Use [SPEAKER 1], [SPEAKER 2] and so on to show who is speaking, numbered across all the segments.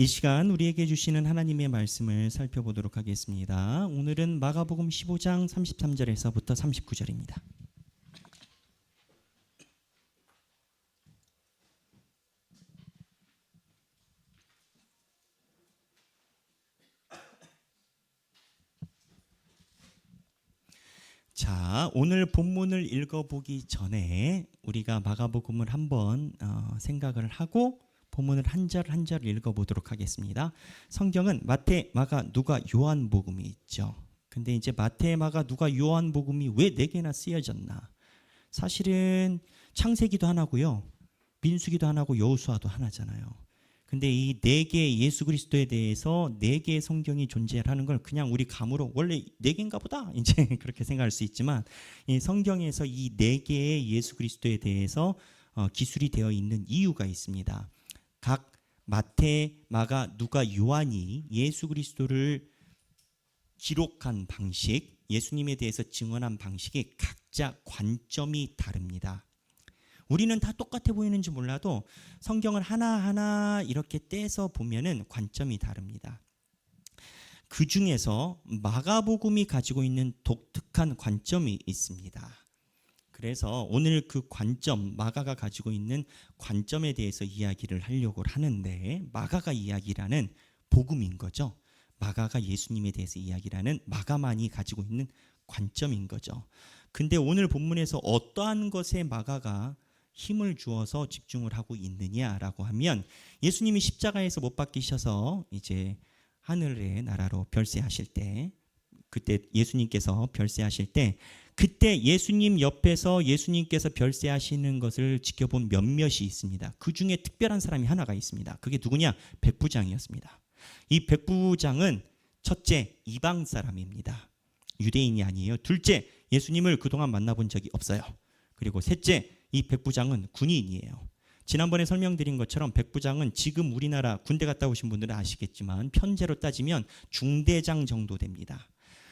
[SPEAKER 1] 이 시간 우리에게 주시는 하나님의 말씀을 살펴보도록 하겠습니다. 오늘은 마가복음 15장 33절에서부터 39절입니다. 자, 오늘 본문을 읽어보기 전에 우리가 마가복음을 한번 생각을 하고 본문을 한 절 한 절 읽어보도록 하겠습니다. 성경은 마태, 마가, 누가, 요한복음이 있죠. 근데 이제 마태, 마가, 누가, 요한복음이 왜 4개나 쓰여졌나? 사실은 창세기도 하나고요, 민수기도 하나고 여호수아도 하나잖아요. 근데 이 4개의 예수 그리스도에 대해서 4개의 성경이 존재하는 걸 그냥 우리 감으로 원래 4개인가 보다 이제 그렇게 생각할 수 있지만, 이 성경에서 이 4개의 예수 그리스도에 대해서 기술이 되어 있는 이유가 있습니다. 각 마태, 마가, 누가, 요한이 예수 그리스도를 기록한 방식, 예수님에 대해서 증언한 방식이 각자 관점이 다릅니다. 우리는 다 똑같아 보이는지 몰라도 성경을 하나하나 이렇게 떼서 보면은 관점이 다릅니다. 그 중에서 마가복음이 가지고 있는 독특한 관점이 있습니다. 그래서 오늘 그 관점, 마가가 가지고 있는 관점에 대해서 이야기를 하려고 하는데, 마가가 이야기라는 복음인 거죠. 마가가 예수님에 대해서 이야기라는 마가만이 가지고 있는 관점인 거죠. 근데 오늘 본문에서 어떠한 것에 마가가 힘을 주어서 집중을 하고 있느냐라고 하면, 예수님이 십자가에서 못 박히셔서 이제 하늘의 나라로 별세하실 때, 그때 예수님께서 별세하실 때, 그때 예수님 옆에서 예수님께서 별세하시는 것을 지켜본 몇몇이 있습니다. 그 중에 특별한 사람이 하나가 있습니다. 그게 누구냐? 백부장이었습니다. 이 백부장은 첫째, 이방 사람입니다. 유대인이 아니에요. 둘째, 예수님을 그동안 만나본 적이 없어요. 그리고 셋째, 이 백부장은 군인이에요. 지난번에 설명드린 것처럼 백부장은 지금 우리나라 군대 갔다 오신 분들은 아시겠지만 편제로 따지면 중대장 정도 됩니다.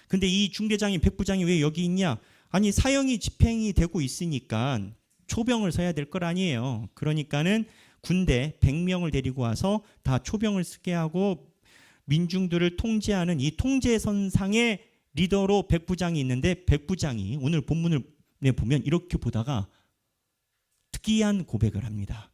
[SPEAKER 1] 근데 이 중대장이, 백부장이 왜 여기 있냐? 아니, 사형이 집행이 되고 있으니까 초병을 서야 될 걸 아니에요. 그러니까는 군대 100명을 데리고 와서 다 초병을 쓰게 하고 민중들을 통제하는 이 통제선상의 리더로 백부장이 있는데, 백부장이 오늘 본문을 보면 이렇게 보다가 특이한 고백을 합니다.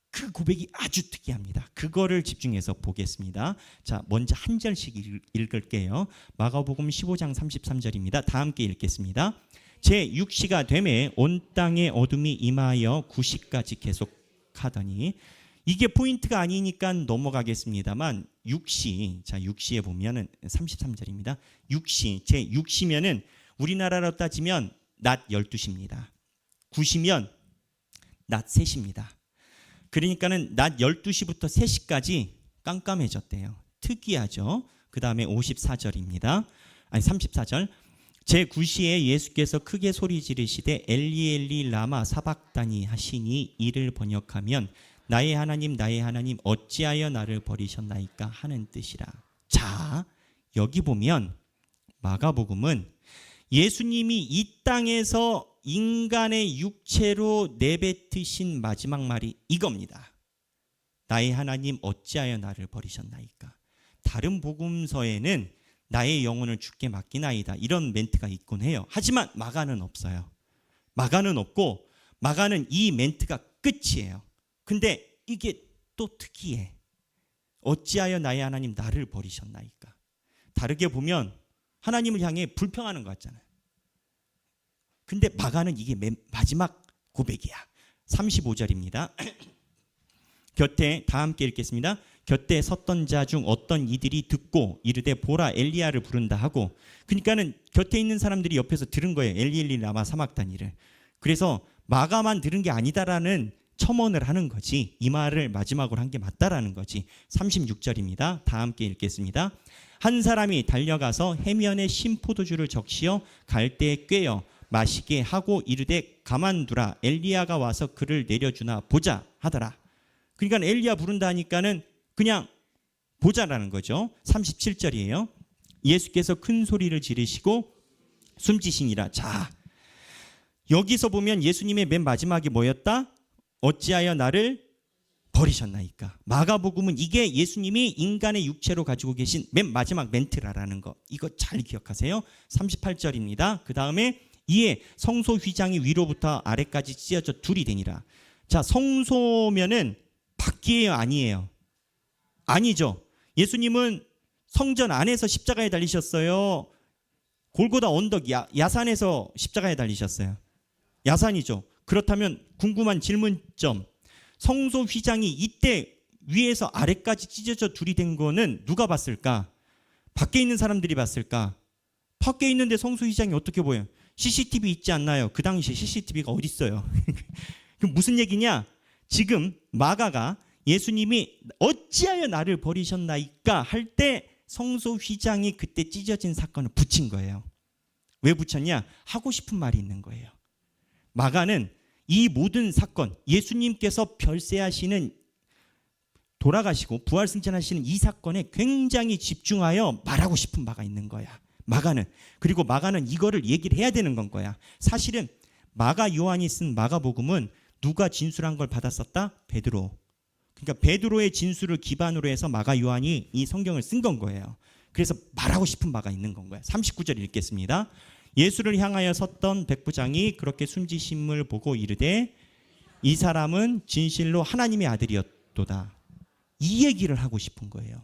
[SPEAKER 1] 그 고백이 아주 특이합니다. 그거를 집중해서 보겠습니다. 자, 먼저 한 절씩 읽을게요. 마가복음 15장 33절입니다. 다 함께 읽겠습니다. 제6시가 되매 온 땅에 어둠이 임하여 9시까지 계속하더니, 이게 포인트가 아니니까 넘어가겠습니다만 6시, 자 6시에 보면은 33절입니다. 6시, 제6시면은 우리나라로 따지면 낮 12시입니다. 9시면 낮 3시입니다. 그러니까는 낮 12시부터 3시까지 깜깜해졌대요. 특이하죠. 그 다음에 54절입니다. 아니 34절. 제9시에 예수께서 크게 소리 지르시되 엘리 엘리 라마 사박다니 하시니, 이를 번역하면 나의 하나님 나의 하나님 어찌하여 나를 버리셨나이까 하는 뜻이라. 자, 여기 보면 마가복음은 예수님이 이 땅에서 인간의 육체로 내뱉으신 마지막 말이 이겁니다. 나의 하나님 어찌하여 나를 버리셨나이까. 다른 복음서에는 나의 영혼을 주께 맡기나이다, 이런 멘트가 있곤 해요. 하지만 마가는 없어요. 마가는 없고, 마가는 이 멘트가 끝이에요. 근데 이게 또 특이해. 어찌하여 나의 하나님 나를 버리셨나이까. 다르게 보면 하나님을 향해 불평하는 것 같잖아요. 근데 마가는 이게 마지막 고백이야. 35절입니다. 곁에, 다 함께 읽겠습니다. 곁에 섰던 자 중 어떤 이들이 듣고 이르되 보라 엘리야를 부른다 하고, 그러니까는 곁에 있는 사람들이 옆에서 들은 거예요. 엘리 엘리 라마 사박다니를. 그래서 마가만 들은 게 아니다라는 첨언을 하는 거지, 이 말을 마지막으로 한 게 맞다라는 거지. 36절입니다. 다 함께 읽겠습니다. 한 사람이 달려가서 해면에 신포도주를 적시어 갈대에 꿰어 마시게 하고 이르되 가만두라, 엘리야가 와서 그를 내려주나 보자 하더라. 그러니까 엘리야 부른다 하니까는 그냥 보자라는 거죠. 37절이에요. 예수께서 큰 소리를 지르시고 숨지시니라. 자, 여기서 보면 예수님의 맨 마지막이 뭐였다? 어찌하여 나를 버리셨나이까. 마가복음은 이게 예수님이 인간의 육체로 가지고 계신 맨 마지막 멘트라는 거. 이거 잘 기억하세요. 38절입니다. 그 다음에 이에 성소 휘장이 위로부터 아래까지 찢어져 둘이 되니라. 자, 성소면은 밖이에요, 아니에요? 아니죠. 예수님은 성전 안에서 십자가에 달리셨어요? 골고다 언덕 야산에서 십자가에 달리셨어요? 야산이죠. 그렇다면 궁금한 질문점. 성소 휘장이 이때 위에서 아래까지 찢어져 둘이 된 거는 누가 봤을까? 밖에 있는 사람들이 봤을까? 밖에 있는데 성소 휘장이 어떻게 보여요? CCTV 있지 않나요? 그 당시에 CCTV가 어디 있어요? 그럼 무슨 얘기냐? 지금 마가가 예수님이 어찌하여 나를 버리셨나이까 할 때 성소 휘장이 그때 찢어진 사건을 붙인 거예요. 왜 붙였냐? 하고 싶은 말이 있는 거예요. 마가는 이 모든 사건, 예수님께서 별세하시는, 돌아가시고 부활승천하시는 이 사건에 굉장히 집중하여 말하고 싶은 바가 있는 거야, 마가는. 그리고 마가는 이거를 얘기를 해야 되는 건 거야. 사실은 마가 요한이 쓴 마가복음은 누가 진술한 걸 받았었다? 베드로. 그러니까 베드로의 진술을 기반으로 해서 마가 요한이 이 성경을 쓴 건 거예요. 그래서 말하고 싶은 바가 있는 건 거예요. 39절 읽겠습니다. 예수를 향하여 섰던 백부장이 그렇게 숨지심을 보고 이르되 이 사람은 진실로 하나님의 아들이었도다. 이 얘기를 하고 싶은 거예요.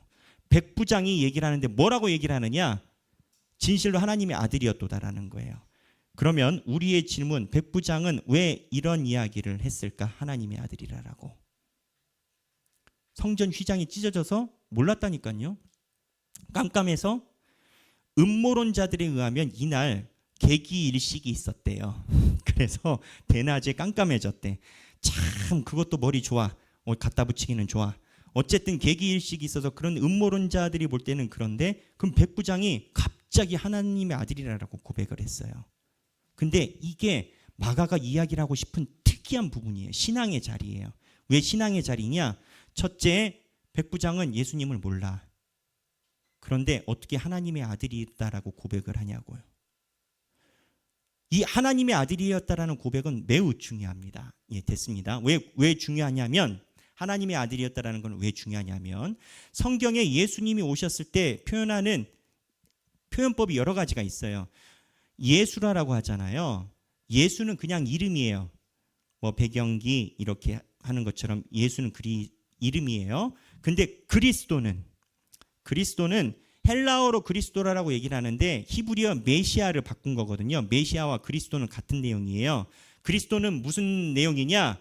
[SPEAKER 1] 백부장이 얘기를 하는데 뭐라고 얘기를 하느냐? 진실로 하나님의 아들이었도다라는 거예요. 그러면 우리의 질문, 백부장은 왜 이런 이야기를 했을까? 하나님의 아들이라고. 성전 휘장이 찢어져서 몰랐다니까요. 깜깜해서. 음모론자들에 의하면 이날 개기일식이 있었대요. 그래서 대낮에 깜깜해졌대. 참 그것도 머리 좋아. 갖다 붙이기는 좋아. 어쨌든 개기일식이 있어서 그런 음모론자들이 볼 때는 그런데, 그럼 백부장이 갑자기 하나님의 아들이라고 고백을 했어요. 근데 이게 마가가 이야기를 하고 싶은 특이한 부분이에요. 신앙의 자리예요. 왜 신앙의 자리냐? 첫째, 백부장은 예수님을 몰라. 그런데 어떻게 하나님의 아들이었다라고 고백을 하냐고요. 이 하나님의 아들이었다라는 고백은 매우 중요합니다. 예, 됐습니다. 왜 중요하냐면, 하나님의 아들이었다라는 건 왜 중요하냐면, 성경에 예수님이 오셨을 때 표현하는 표현법이 여러 가지가 있어요. 예수라라고 하잖아요. 예수는 그냥 이름이에요. 뭐 배경기 이렇게 하는 것처럼 예수는 이름이에요. 근데 그리스도는 헬라어로 그리스도라고 얘기를 하는데 히브리어 메시아를 바꾼 거거든요. 메시아와 그리스도는 같은 내용이에요. 그리스도는 무슨 내용이냐?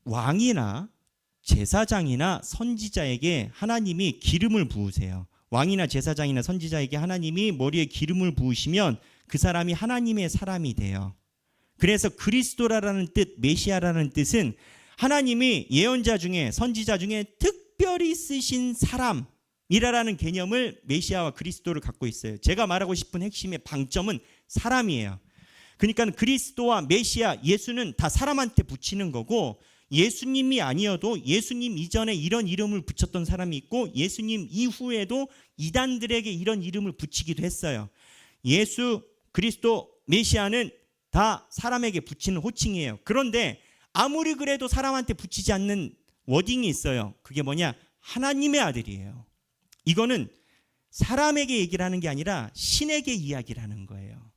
[SPEAKER 1] 왕이나 제사장이나 선지자에게 하나님이 기름을 부으세요. 왕이나 제사장이나 선지자에게 하나님이 머리에 기름을 부으시면 그 사람이 하나님의 사람이 돼요. 그래서 그리스도라는 뜻, 메시아라는 뜻은 하나님이 예언자 중에, 선지자 중에 특별히 쓰신 사람이라는 개념을 메시아와 그리스도를 갖고 있어요. 제가 말하고 싶은 핵심의 방점은 사람이에요. 그러니까 그리스도와 메시아, 예수는 다 사람한테 붙이는 거고, 예수님이 아니어도 예수님 이전에 이런 이름을 붙였던 사람이 있고, 예수님 이후에도 이단들에게 이런 이름을 붙이기도 했어요. 예수, 그리스도, 메시아는 다 사람에게 붙이는 호칭이에요. 그런데 아무리 그래도 사람한테 붙이지 않는 워딩이 있어요. 그게 뭐냐? 하나님의 아들이에요. 이거는 사람에게 얘기를 하는 게 아니라 신에게 이야기를 하는 거예요.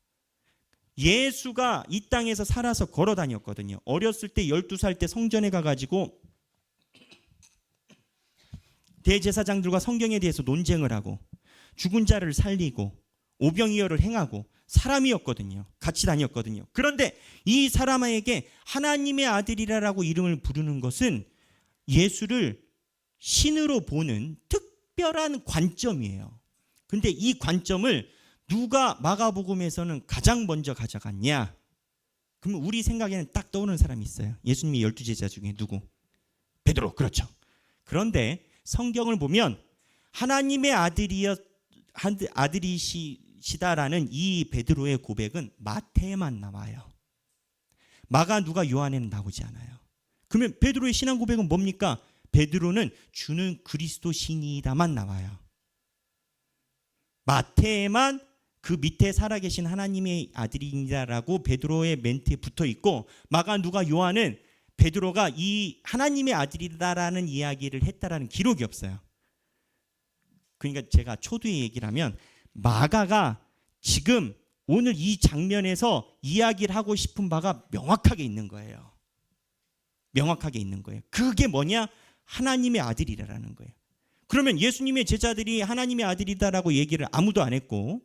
[SPEAKER 1] 예수가 이 땅에서 살아서 걸어 다녔거든요. 어렸을 때 12살 때 성전에 가가지고 대제사장들과 성경에 대해서 논쟁을 하고 죽은 자를 살리고 오병이어를 행하고 사람이었거든요. 같이 다녔거든요. 그런데 이 사람에게 하나님의 아들이라고 이름을 부르는 것은 예수를 신으로 보는 특별한 관점이에요. 근데 이 관점을 누가 마가복음에서는 가장 먼저 가져갔냐? 그러면 우리 생각에는 딱 떠오르는 사람이 있어요. 예수님의 12제자 중에 누구? 베드로. 그렇죠. 그런데 성경을 보면 하나님의 아들이시다라는 이 베드로의 고백은 마태에만 나와요. 마가, 누가, 요한에는 나오지 않아요. 그러면 베드로의 신앙 고백은 뭡니까? 베드로는 주는 그리스도 신이다만 나와요. 마태에만 그 밑에 살아계신 하나님의 아들이다라고 베드로의 멘트에 붙어 있고, 마가, 누가, 요한은 베드로가 이 하나님의 아들이다라는 이야기를 했다라는 기록이 없어요. 그러니까 제가 초두의 얘기를 하면 마가가 지금 오늘 이 장면에서 이야기를 하고 싶은 바가 명확하게 있는 거예요. 명확하게 있는 거예요. 그게 뭐냐? 하나님의 아들이라는 거예요. 그러면 예수님의 제자들이 하나님의 아들이다라고 얘기를 아무도 안 했고,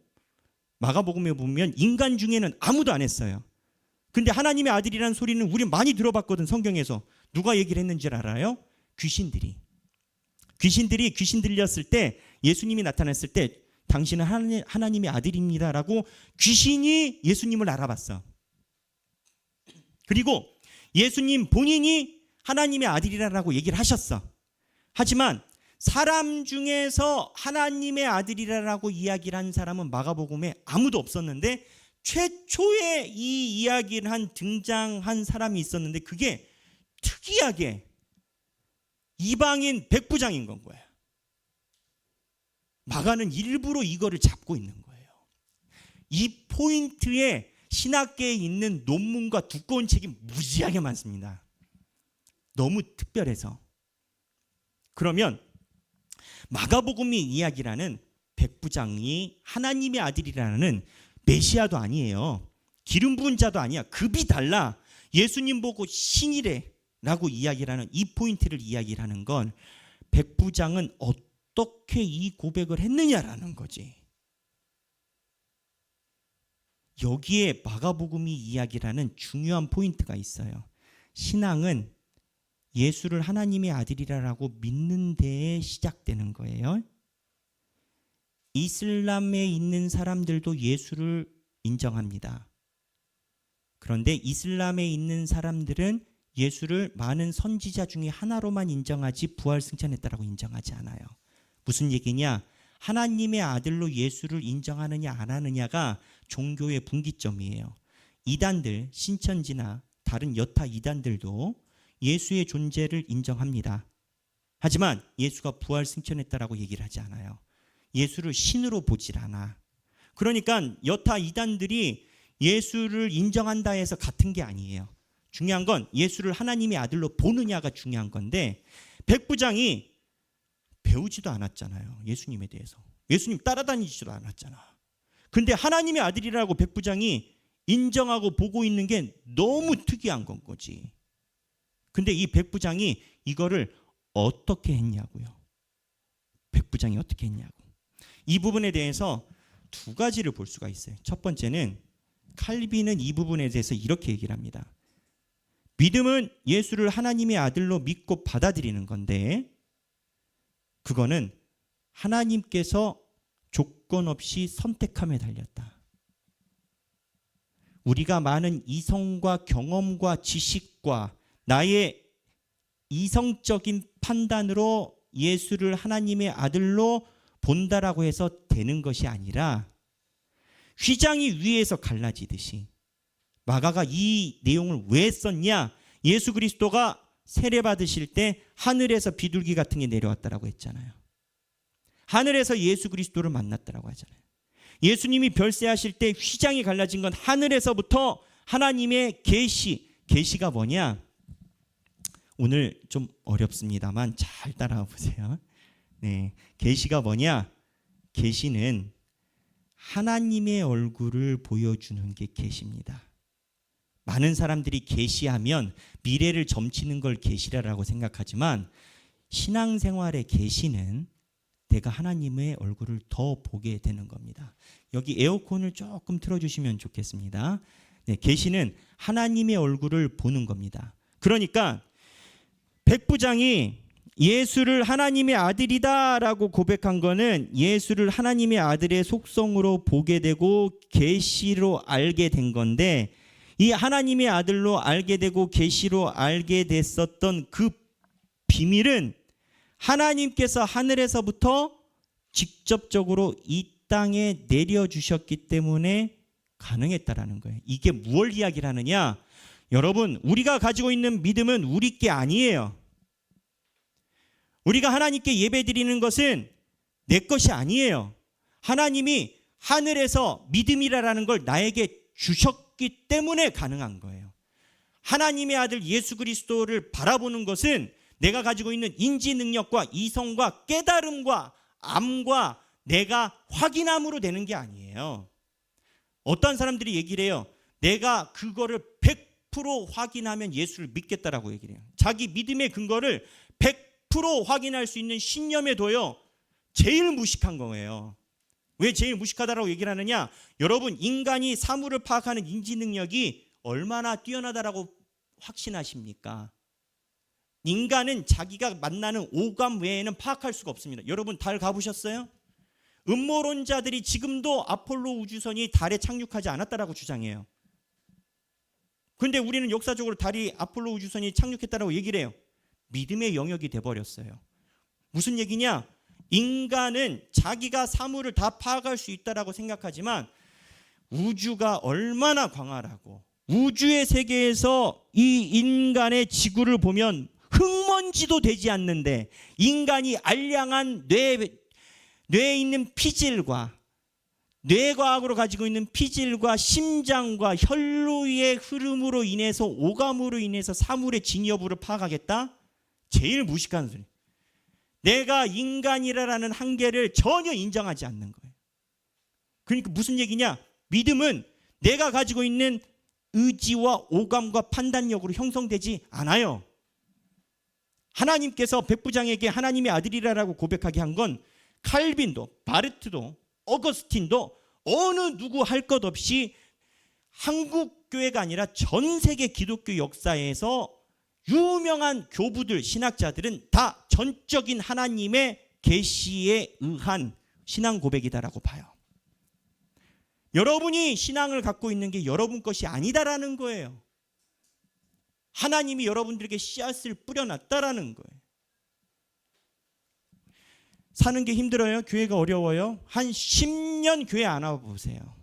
[SPEAKER 1] 마가복음에 보면 인간 중에는 아무도 안 했어요. 근데 하나님의 아들이라는 소리는 우리 많이 들어봤거든. 성경에서 누가 얘기를 했는지 알아요? 귀신들이 귀신 들렸을 때, 예수님이 나타났을 때 당신은 하나님의 아들입니다라고 귀신이 예수님을 알아봤어. 그리고 예수님 본인이 하나님의 아들이라고 얘기를 하셨어. 하지만 사람 중에서 하나님의 아들이라고 이야기를 한 사람은 마가복음에 아무도 없었는데, 최초에 이 이야기를 한 등장한 사람이 있었는데 그게 특이하게 이방인 백부장인 건 거예요. 마가는 일부러 이거를 잡고 있는 거예요. 이 포인트에 신학계에 있는 논문과 두꺼운 책이 무지하게 많습니다. 너무 특별해서. 그러면 마가복음이 이야기라는 백부장이 하나님의 아들이라는 메시아도 아니에요. 기름 부은 자도 아니야. 급이 달라. 예수님 보고 신이래라고 이야기를 하는 이 포인트를 이야기를 하는 건 백부장은 어떻게 이 고백을 했느냐라는 거지. 여기에 마가복음이 이야기라는 중요한 포인트가 있어요. 신앙은 예수를 하나님의 아들이라고 믿는 데에 시작되는 거예요. 이슬람에 있는 사람들도 예수를 인정합니다. 그런데 이슬람에 있는 사람들은 예수를 많은 선지자 중에 하나로만 인정하지 부활 승천했다라고 인정하지 않아요. 무슨 얘기냐? 하나님의 아들로 예수를 인정하느냐 안 하느냐가 종교의 분기점이에요. 이단들, 신천지나 다른 여타 이단들도 예수의 존재를 인정합니다. 하지만 예수가 부활 승천했다라고 얘기를 하지 않아요. 예수를 신으로 보질 않아. 그러니까 여타 이단들이 예수를 인정한다 해서 같은 게 아니에요. 중요한 건 예수를 하나님의 아들로 보느냐가 중요한 건데, 백부장이 배우지도 않았잖아요. 예수님에 대해서. 예수님 따라다니지도 않았잖아. 근데 하나님의 아들이라고 백부장이 인정하고 보고 있는 게 너무 특이한 건 거지. 근데 이 백부장이 이거를 어떻게 했냐고요. 백부장이 어떻게 했냐고. 이 부분에 대해서 두 가지를 볼 수가 있어요. 첫 번째는 칼빈은 이 부분에 대해서 이렇게 얘기를 합니다. 믿음은 예수를 하나님의 아들로 믿고 받아들이는 건데, 그거는 하나님께서 조건 없이 선택함에 달렸다. 우리가 많은 이성과 경험과 지식과 나의 이성적인 판단으로 예수를 하나님의 아들로 본다라고 해서 되는 것이 아니라, 휘장이 위에서 갈라지듯이, 마가가 이 내용을 왜 썼냐? 예수 그리스도가 세례 받으실 때 하늘에서 비둘기 같은 게 내려왔다라고 했잖아요. 하늘에서 예수 그리스도를 만났다라고 하잖아요. 예수님이 별세하실 때 휘장이 갈라진 건 하늘에서부터 하나님의 계시가 뭐냐? 오늘 좀 어렵습니다만 잘 따라와 보세요. 네, 계시가 뭐냐? 계시는 하나님의 얼굴을 보여주는 게 계시입니다. 많은 사람들이 계시하면 미래를 점치는 걸 계시라고 생각하지만, 신앙생활의 계시는 내가 하나님의 얼굴을 더 보게 되는 겁니다. 여기 에어컨을 조금 틀어주시면 좋겠습니다. 네, 계시는 하나님의 얼굴을 보는 겁니다. 그러니까 백부장이 예수를 하나님의 아들이다라고 고백한 거는 예수를 하나님의 아들의 속성으로 보게 되고 계시로 알게 된 건데, 이 하나님의 아들로 알게 되고 계시로 알게 됐었던 그 비밀은 하나님께서 하늘에서부터 직접적으로 이 땅에 내려주셨기 때문에 가능했다라는 거예요. 이게 무엇을 이야기를 하느냐? 여러분, 우리가 가지고 있는 믿음은 우리 게 아니에요. 우리가 하나님께 예배드리는 것은 내 것이 아니에요. 하나님이 하늘에서 믿음이라는 걸 나에게 주셨기 때문에 가능한 거예요. 하나님의 아들 예수 그리스도를 바라보는 것은 내가 가지고 있는 인지 능력과 이성과 깨달음과 암과 내가 확인함으로 되는 게 아니에요. 어떤 사람들이 얘기를 해요. 내가 그거를 100% 확인하면 예수를 믿겠다라고 얘기를 해요. 자기 믿음의 근거를 100% 확인할 수 있는 신념에도요, 제일 무식한 거예요. 왜 제일 무식하다라고 얘기를 하느냐? 여러분, 인간이 사물을 파악하는 인지 능력이 얼마나 뛰어나다라고 확신하십니까? 인간은 자기가 만나는 오감 외에는 파악할 수가 없습니다. 여러분, 달 가보셨어요? 음모론자들이 지금도 아폴로 우주선이 달에 착륙하지 않았다라고 주장해요. 그런데 우리는 역사적으로 달이 아폴로 우주선이 착륙했다라고 얘기를 해요. 믿음의 영역이 돼버렸어요. 무슨 얘기냐? 인간은 자기가 사물을 다 파악할 수 있다라고 생각하지만 우주가 얼마나 광활하고 우주의 세계에서 이 인간의 지구를 보면 흙먼지도 되지 않는데 인간이 알량한 뇌에 있는 피질과 뇌과학으로 가지고 있는 피질과 심장과 혈류의 흐름으로 인해서 오감으로 인해서 사물의 진 여부를 파악하겠다? 제일 무식한 소리. 내가 인간이라는 한계를 전혀 인정하지 않는 거예요. 그러니까 무슨 얘기냐? 믿음은 내가 가지고 있는 의지와 오감과 판단력으로 형성되지 않아요. 하나님께서 백부장에게 하나님의 아들이라고 고백하게 한 건 칼빈도 바르트도 어거스틴도 어느 누구 할 것 없이 한국 교회가 아니라 전 세계 기독교 역사에서 유명한 교부들, 신학자들은 다 전적인 하나님의 계시에 의한 신앙 고백이다라고 봐요. 여러분이 신앙을 갖고 있는 게 여러분 것이 아니다라는 거예요. 하나님이 여러분들에게 씨앗을 뿌려놨다라는 거예요. 사는 게 힘들어요? 교회가 어려워요? 한 10년 교회 안 와보세요.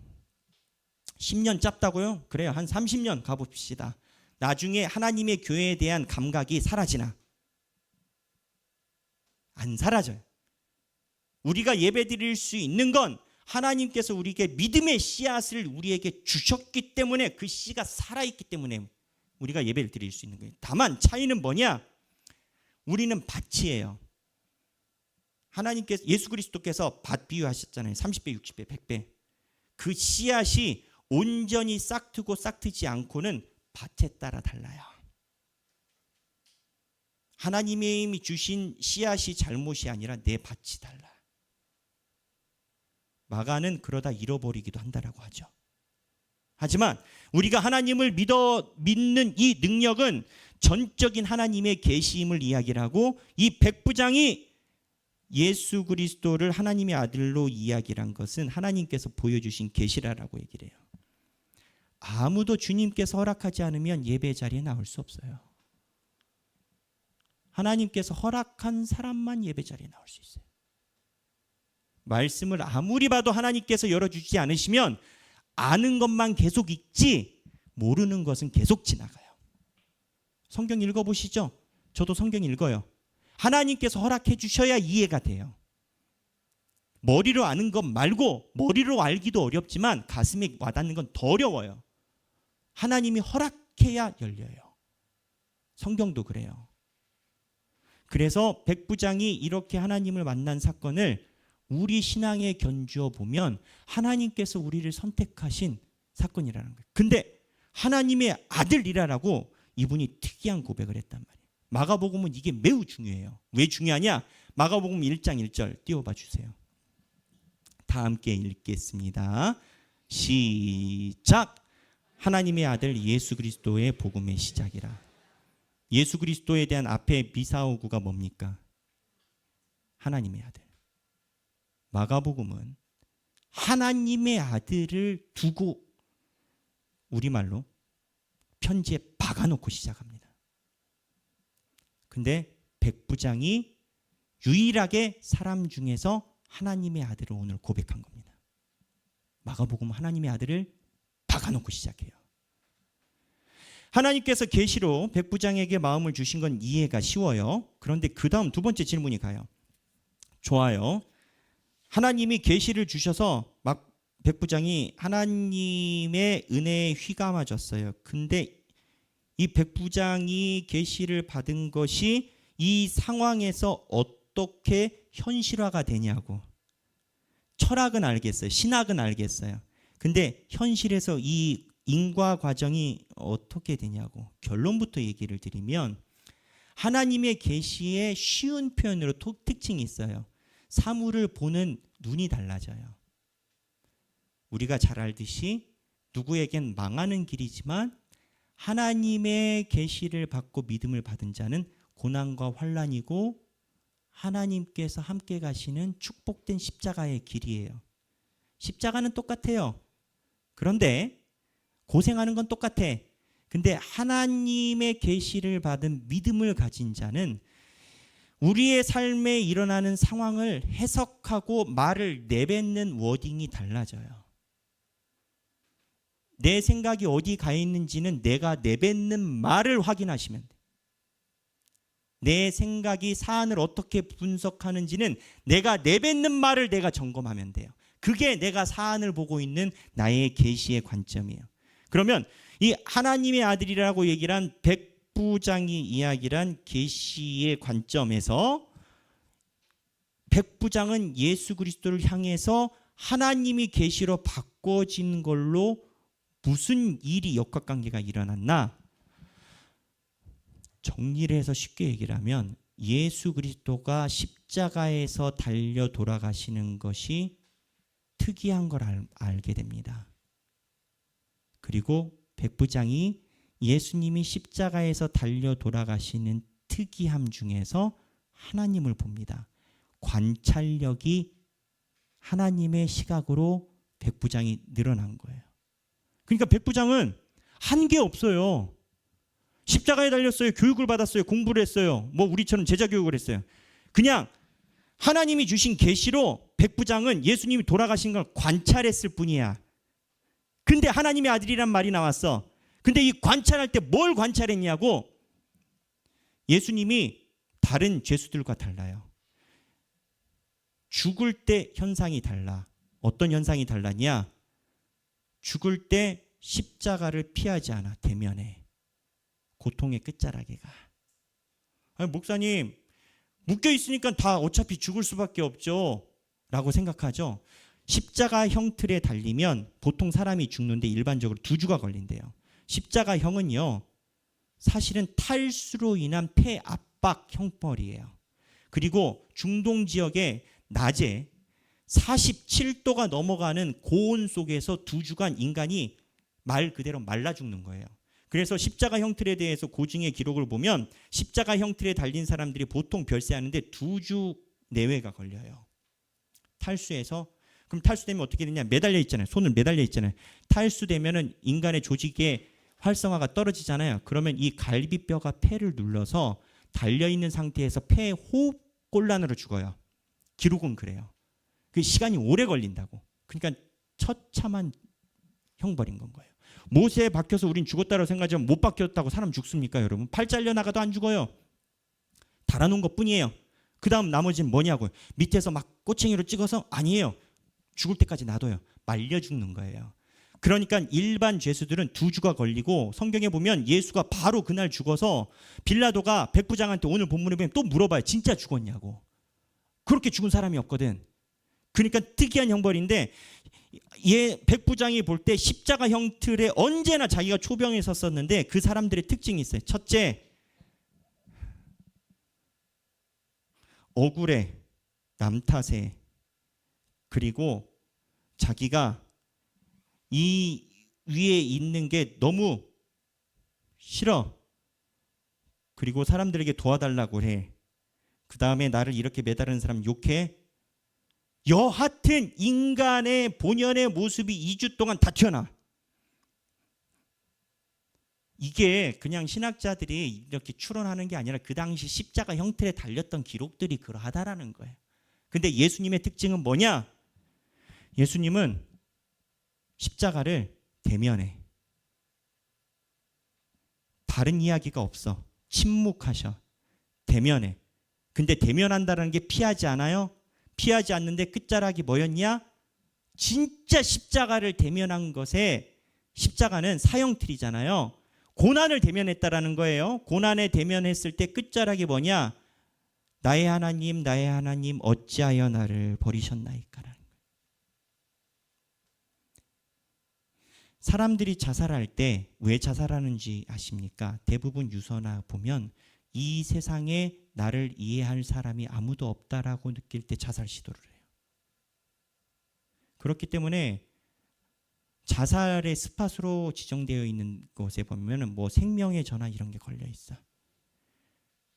[SPEAKER 1] 10년 짧다고요? 그래요. 한 30년 가봅시다. 나중에 하나님의 교회에 대한 감각이 사라지나? 안 사라져요. 우리가 예배드릴 수 있는 건 하나님께서 우리에게 믿음의 씨앗을 우리에게 주셨기 때문에 그 씨가 살아있기 때문에 우리가 예배를 드릴 수 있는 거예요. 다만 차이는 뭐냐? 우리는 밭이에요. 하나님께서 예수 그리스도께서 밭 비유하셨잖아요. 30배, 60배, 100배. 그 씨앗이 온전히 싹트고 싹트지 않고는 밭에 따라 달라요. 하나님이 주신 씨앗이 잘못이 아니라 내 밭이 달라. 마가는 그러다 잃어버리기도 한다라고 하죠. 하지만 우리가 하나님을 믿는 이 능력은 전적인 하나님의 계시임을 이야기를 하고, 이 백부장이 예수 그리스도를 하나님의 아들로 이야기를 한 것은 하나님께서 보여주신 계시라고 얘기를 해요. 아무도 주님께서 허락하지 않으면 예배 자리에 나올 수 없어요. 하나님께서 허락한 사람만 예배 자리에 나올 수 있어요. 말씀을 아무리 봐도 하나님께서 열어주지 않으시면 아는 것만 계속 읽지 모르는 것은 계속 지나가요. 성경 읽어보시죠. 저도 성경 읽어요. 하나님께서 허락해 주셔야 이해가 돼요. 머리로 아는 것 말고, 머리로 알기도 어렵지만 가슴에 와닿는 건 더 어려워요. 하나님이 허락해야 열려요. 성경도 그래요. 그래서 백부장이 이렇게 하나님을 만난 사건을 우리 신앙에 견주어 보면 하나님께서 우리를 선택하신 사건이라는 거예요. 근데 하나님의 아들이라고 이분이 특이한 고백을 했단 말이에요. 마가복음은 이게 매우 중요해요. 왜 중요하냐? 마가복음 1장 1절 띄워봐 주세요. 다 함께 읽겠습니다. 시작. 하나님의 아들 예수 그리스도의 복음의 시작이라. 예수 그리스도에 대한 앞에 미사오구가 뭡니까? 하나님의 아들. 마가복음은 하나님의 아들을 두고 우리말로 편지에 박아놓고 시작합니다. 근데 백부장이 유일하게 사람 중에서 하나님의 아들을 오늘 고백한 겁니다. 마가복음은 하나님의 아들을 박아놓고 시작해요. 하나님께서 계시로 백부장에게 마음을 주신 건 이해가 쉬워요. 그런데 그 다음 두 번째 질문이 가요. 좋아요. 하나님이 계시를 주셔서 막 백부장이 하나님의 은혜에 휘감아졌어요. 근데 이 백부장이 계시를 받은 것이 이 상황에서 어떻게 현실화가 되냐고. 철학은 알겠어요. 신학은 알겠어요. 근데 현실에서 이 인과 과정이 어떻게 되냐고. 결론부터 얘기를 드리면 하나님의 계시의 쉬운 표현으로 특징이 있어요. 사물을 보는 눈이 달라져요. 우리가 잘 알듯이 누구에겐 망하는 길이지만 하나님의 계시를 받고 믿음을 받은 자는 고난과 환난이고 하나님께서 함께 가시는 축복된 십자가의 길이에요. 십자가는 똑같아요. 그런데 고생하는 건 똑같아. 근데 하나님의 계시를 받은 믿음을 가진 자는 우리의 삶에 일어나는 상황을 해석하고 말을 내뱉는 워딩이 달라져요. 내 생각이 어디 가 있는지는 내가 내뱉는 말을 확인하시면 돼. 내 생각이 사안을 어떻게 분석하는지는 내가 내뱉는 말을 내가 점검하면 돼요. 그게 내가 사안을 보고 있는 나의 계시의 관점이에요. 그러면 이 하나님의 아들이라고 얘기를 한 백부장이 이야기한 계시의 관점에서 백부장은 예수 그리스도를 향해서 하나님이 계시로 바꿔진 걸로 무슨 일이 역학관계가 일어났나? 정리를 해서 쉽게 얘기를 하면 예수 그리스도가 십자가에서 달려 돌아가시는 것이 특이한 걸 알게 됩니다. 그리고 백부장이 예수님이 십자가에서 달려 돌아가시는 특이함 중에서 하나님을 봅니다. 관찰력이 하나님의 시각으로 백부장이 늘어난 거예요. 그러니까 백부장은 한 게 없어요. 십자가에 달렸어요. 교육을 받았어요. 공부를 했어요. 뭐 우리처럼 제자 교육을 했어요. 그냥 하나님이 주신 계시로 백부장은 예수님이 돌아가신 걸 관찰했을 뿐이야. 근데 하나님의 아들이란 말이 나왔어. 근데 이 관찰할 때 뭘 관찰했냐고. 예수님이 다른 죄수들과 달라요. 죽을 때 현상이 달라. 어떤 현상이 달랐냐? 죽을 때 십자가를 피하지 않아. 대면해. 고통의 끝자락에 가. 아니, 목사님 묶여 있으니까 다 어차피 죽을 수밖에 없죠 라고 생각하죠. 십자가형 틀에 달리면 보통 사람이 죽는데 일반적으로 2주가 걸린대요. 십자가형은요 사실은 탈수로 인한 폐압박 형벌이에요. 그리고 중동 지역에 낮에 47도가 넘어가는 고온 속에서 2주간 인간이 말 그대로 말라 죽는 거예요. 그래서 십자가 형틀에 대해서 고증의 기록을 보면 십자가 형틀에 달린 사람들이 보통 별세하는데 2주 내외가 걸려요. 탈수해서. 그럼 탈수되면 어떻게 되냐? 매달려 있잖아요. 손을 매달려 있잖아요. 탈수되면은 인간의 조직의 활성화가 떨어지잖아요. 그러면 이 갈비뼈가 폐를 눌러서 달려있는 상태에서 폐 호흡곤란으로 죽어요. 기록은 그래요. 그 시간이 오래 걸린다고. 그러니까 처참한 형벌인 건 거예요. 못에 박혀서 우린 죽었다고 생각하지만 못 박혔다고 사람 죽습니까, 여러분? 팔 잘려나가도 안 죽어요. 달아놓은 것뿐이에요. 그 다음 나머지는 뭐냐고요? 밑에서 막 꼬챙이로 찍어서? 아니에요. 죽을 때까지 놔둬요. 말려 죽는 거예요. 그러니까 일반 죄수들은 2주가 걸리고 성경에 보면 예수가 바로 그날 죽어서 빌라도가 백부장한테 오늘 본문에 보면 또 물어봐요. 진짜 죽었냐고. 그렇게 죽은 사람이 없거든. 그러니까 특이한 형벌인데 백부장이 볼 때 십자가 형틀에 언제나 자기가 초병에 섰었는데 그 사람들의 특징이 있어요. 첫째, 억울해, 남 탓해. 그리고 자기가 이 위에 있는 게 너무 싫어. 그리고 사람들에게 도와달라고 해. 그 다음에 나를 이렇게 매다르는 사람 욕해. 여하튼 인간의 본연의 모습이 2주 동안 다 튀어나와. 이게 그냥 신학자들이 이렇게 추론하는 게 아니라 그 당시 십자가 형틀에 달렸던 기록들이 그러하다라는 거예요. 근데 예수님의 특징은 뭐냐? 예수님은 십자가를 대면해. 다른 이야기가 없어. 침묵하셔. 대면해. 근데 대면한다는 게 피하지 않아요? 피하지 않는데 끝자락이 뭐였냐? 진짜 십자가를 대면한 것에 십자가는 사형틀이잖아요. 고난을 대면했다라는 거예요. 고난에 대면했을 때 끝자락이 뭐냐? 나의 하나님 어찌하여 나를 버리셨나이까라는 거예요. 사람들이 자살할 때 왜 자살하는지 아십니까? 대부분 유서나 보면 이 세상에 나를 이해할 사람이 아무도 없다라고 느낄 때 자살 시도를 해요. 그렇기 때문에 자살의 스팟으로 지정되어 있는 곳에 보면은 뭐 생명의 전화 이런 게 걸려 있어.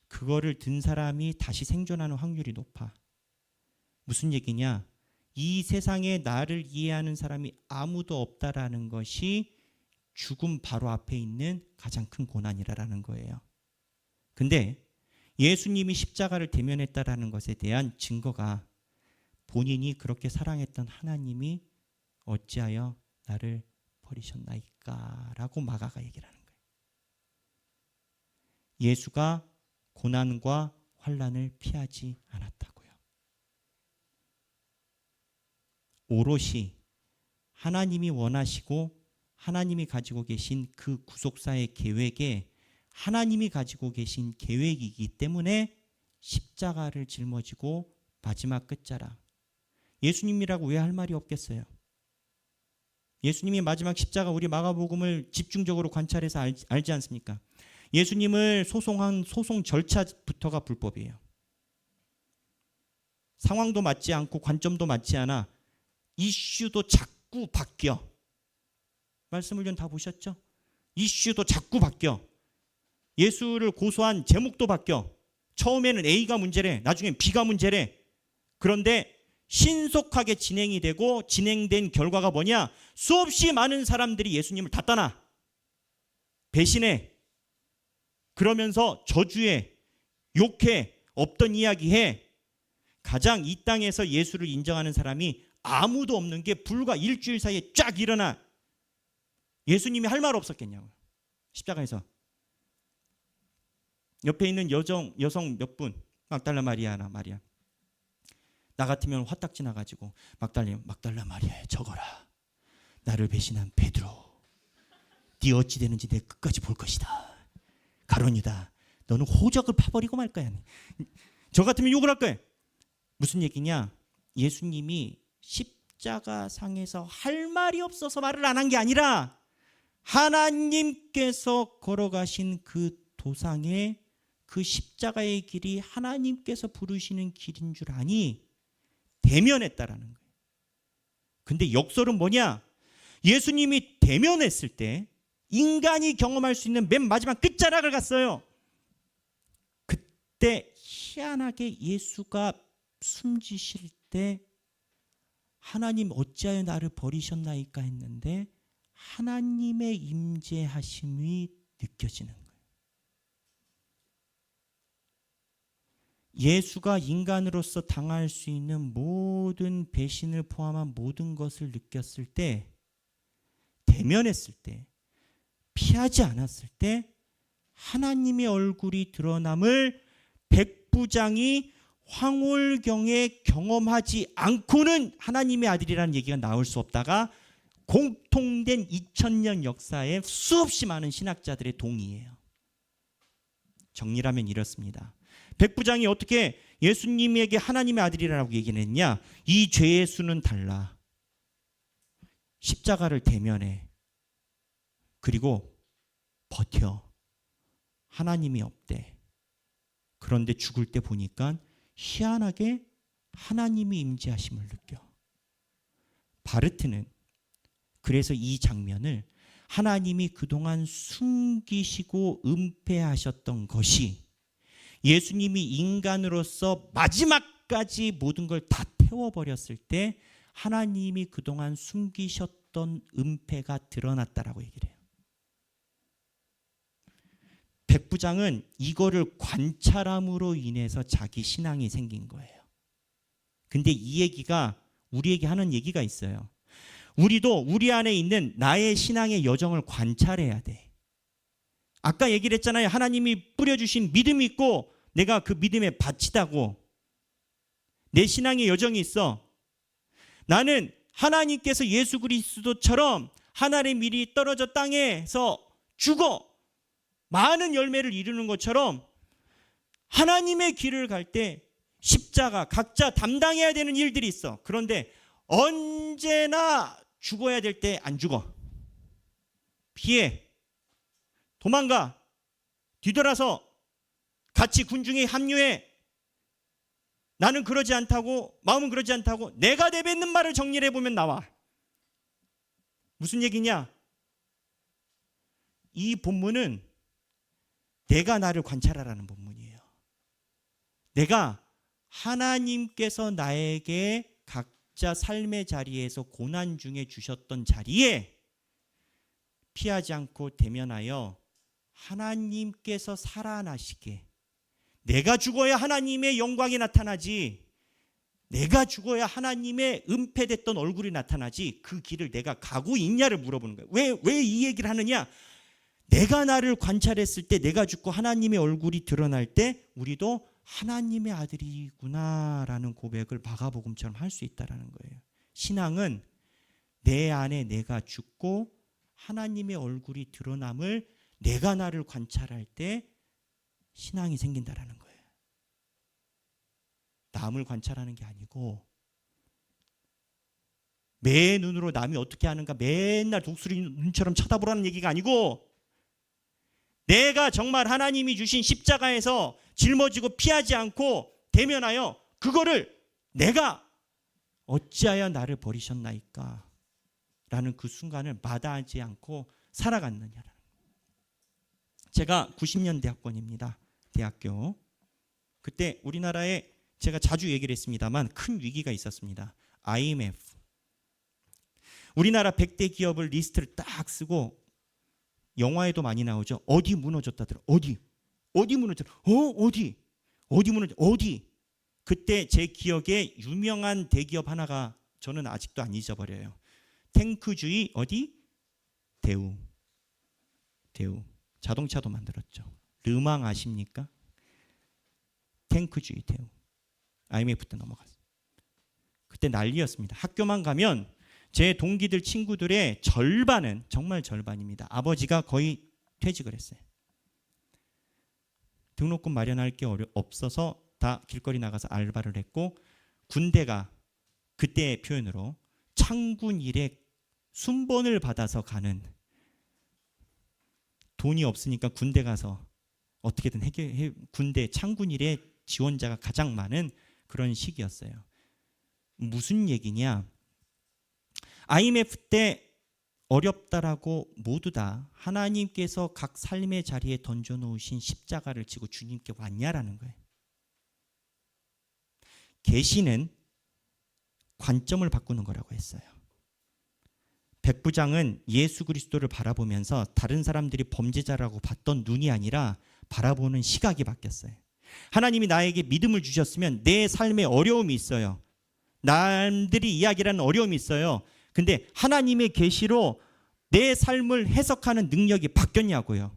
[SPEAKER 1] 그거를 든 사람이 다시 생존하는 확률이 높아. 무슨 얘기냐? 이 세상에 나를 이해하는 사람이 아무도 없다라는 것이 죽음 바로 앞에 있는 가장 큰 고난이라는 거예요. 근데 예수님이 십자가를 대면했다라는 것에 대한 증거가 본인이 그렇게 사랑했던 하나님이 어찌하여 나를 버리셨나이까 라고 마가가 얘기를 하는 거예요. 예수가 고난과 환난을 피하지 않았다고요. 오롯이 하나님이 원하시고 하나님이 가지고 계신 그 구속사의 계획에 하나님이 가지고 계신 계획이기 때문에 십자가를 짊어지고 마지막 끝자락. 예수님이라고 왜 할 말이 없겠어요? 예수님이 마지막 십자가, 우리 마가복음을 집중적으로 관찰해서 알지 않습니까? 예수님을 소송한 소송 절차부터가 불법이에요. 상황도 맞지 않고 관점도 맞지 않아. 이슈도 자꾸 바뀌어. 말씀을 좀 다 보셨죠? 이슈도 자꾸 바뀌어. 예수를 고소한 제목도 바뀌어. 처음에는 A가 문제래, 나중엔 B가 문제래. 그런데 신속하게 진행이 되고 진행된 결과가 뭐냐? 수없이 많은 사람들이 예수님을 다 떠나, 배신해, 그러면서 저주해, 욕해, 없던 이야기해. 가장 이 땅에서 예수를 인정하는 사람이 아무도 없는 게 불과 일주일 사이에 쫙 일어나. 예수님이 할 말 없었겠냐고. 십자가에서 옆에 있는 여성 몇 분, 막달라 마리아나 마리아, 나 같으면 화딱 지나가지고 막달라 마리아야 적어라. 나를 배신한 베드로, 네 어찌 되는지 내 끝까지 볼 것이다. 가론유다, 너는 호적을 파버리고 말 거야. 저 같으면 욕을 할 거야. 무슨 얘기냐? 예수님이 십자가 상에서 할 말이 없어서 말을 안 한 게 아니라 하나님께서 걸어가신 그 도상에 그 십자가의 길이 하나님께서 부르시는 길인 줄 아니 대면했다라는 거예요. 근데 역설은 뭐냐? 예수님이 대면했을 때 인간이 경험할 수 있는 맨 마지막 끝자락을 갔어요. 그때 희한하게 예수가 숨지실 때 하나님 어찌하여 나를 버리셨나이까 했는데 하나님의 임재하심이 느껴지는 거예요. 예수가 인간으로서 당할 수 있는 모든 배신을 포함한 모든 것을 느꼈을 때, 대면했을 때, 피하지 않았을 때 하나님의 얼굴이 드러남을 백부장이 황홀경에 경험하지 않고는 하나님의 아들이라는 얘기가 나올 수 없다가 공통된 2000년 역사에 수없이 많은 신학자들의 동의예요. 정리하면 이렇습니다. 백부장이 어떻게 예수님에게 하나님의 아들이라고 얘기를 했냐? 이 죄의 수는 달라. 십자가를 대면해. 그리고 버텨. 하나님이 없대. 그런데 죽을 때 보니까 희한하게 하나님이 임재하심을 느껴. 바르트는 그래서 이 장면을 하나님이 그동안 숨기시고 은폐하셨던 것이 예수님이 인간으로서 마지막까지 모든 걸 다 태워버렸을 때 하나님이 그동안 숨기셨던 은폐가 드러났다라고 얘기를 해요. 백부장은 이거를 관찰함으로 인해서 자기 신앙이 생긴 거예요. 근데 이 얘기가 우리에게 하는 얘기가 있어요. 우리도 우리 안에 있는 나의 신앙의 여정을 관찰해야 돼. 아까 얘기를 했잖아요. 하나님이 뿌려주신 믿음이 있고 내가 그 믿음에 바치다고. 내 신앙의 여정이 있어. 나는 하나님께서 예수 그리스도처럼 하나님의 미리 떨어져 땅에서 죽어 많은 열매를 이루는 것처럼 하나님의 길을 갈 때 십자가 각자 담당해야 되는 일들이 있어. 그런데 언제나 죽어야 될 때 안 죽어. 피해, 도망가, 뒤돌아서 같이 군중에 합류해. 나는 그러지 않다고, 마음은 그러지 않다고 내가 내뱉는 말을 정리를 해보면 나와. 무슨 얘기냐? 이 본문은 내가 나를 관찰하라는 본문이에요. 내가 하나님께서 나에게 각자 삶의 자리에서 고난 중에 주셨던 자리에 피하지 않고 대면하여 하나님께서 살아나시게, 내가 죽어야 하나님의 영광이 나타나지, 내가 죽어야 하나님의 은폐됐던 얼굴이 나타나지, 그 길을 내가 가고 있냐를 물어보는 거예요. 왜 이 얘기를 하느냐? 내가 나를 관찰했을 때, 내가 죽고 하나님의 얼굴이 드러날 때 우리도 하나님의 아들이구나라는 고백을 마가복음처럼 할 수 있다는 거예요. 신앙은 내 안에 내가 죽고 하나님의 얼굴이 드러남을 내가 나를 관찰할 때 신앙이 생긴다라는 거예요. 남을 관찰하는 게 아니고, 매 눈으로 남이 어떻게 하는가 맨날 독수리 눈처럼 쳐다보라는 얘기가 아니고, 내가 정말 하나님이 주신 십자가에서 짊어지고 피하지 않고 대면하여 그거를 내가 어찌하여 나를 버리셨나이까 라는 그 순간을 마다하지 않고 살아갔느냐라는 거예요. 제가 90년대 학번입니다. 대학교. 그때 우리나라에 제가 자주 얘기를 했습니다만 큰 위기가 있었습니다. IMF. 우리나라 100대 기업을 리스트를 딱 쓰고, 영화에도 많이 나오죠. 어디 무너졌다더라. 어디 무너졌다. 어디 무너졌다. 어디. 그때 제 기억에 유명한 대기업 하나가 저는 아직도 안 잊어버려요. 탱크주의 어디? 대우. 자동차도 만들었죠. 르망 아십니까? 탱크주의 대우. IMF 때 넘어갔어요. 그때 난리였습니다. 학교만 가면 제 동기들 친구들의 절반은, 정말 절반입니다, 아버지가 거의 퇴직을 했어요. 등록금 마련할 게 없어서 다 길거리 나가서 알바를 했고, 군대가 그때의 표현으로 창군 일에 순번을 받아서 가는, 돈이 없으니까 군대 가서 어떻게든 군대 창군 일에 지원자가 가장 많은 그런 시기였어요. 무슨 얘기냐? IMF 때 어렵다라고 모두 다 하나님께서 각 삶의 자리에 던져놓으신 십자가를 지고 주님께 왔냐라는 거예요. 계시는 관점을 바꾸는 거라고 했어요. 백부장은 예수 그리스도를 바라보면서 다른 사람들이 범죄자라고 봤던 눈이 아니라 바라보는 시각이 바뀌었어요. 하나님이 나에게 믿음을 주셨으면 내 삶에 어려움이 있어요. 남들이 이야기하는 어려움이 있어요. 근데 하나님의 계시로 내 삶을 해석하는 능력이 바뀌었냐고요.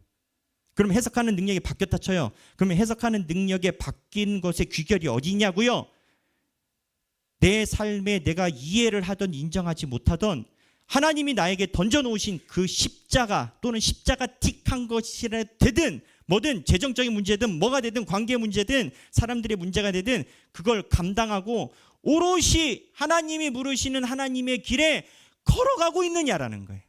[SPEAKER 1] 그럼 해석하는 능력이 바뀌었다 쳐요. 그러면 해석하는 능력에 바뀐 것의 귀결이 어디냐고요? 내 삶에 내가 이해를 하던 인정하지 못하던 하나님이 나에게 던져놓으신 그 십자가, 또는 십자가 틱한 것이라 되든 뭐든, 재정적인 문제든 뭐가 되든, 관계 문제든 사람들의 문제가 되든, 그걸 감당하고 오롯이 하나님이 부르시는 하나님의 길에 걸어가고 있느냐라는 거예요.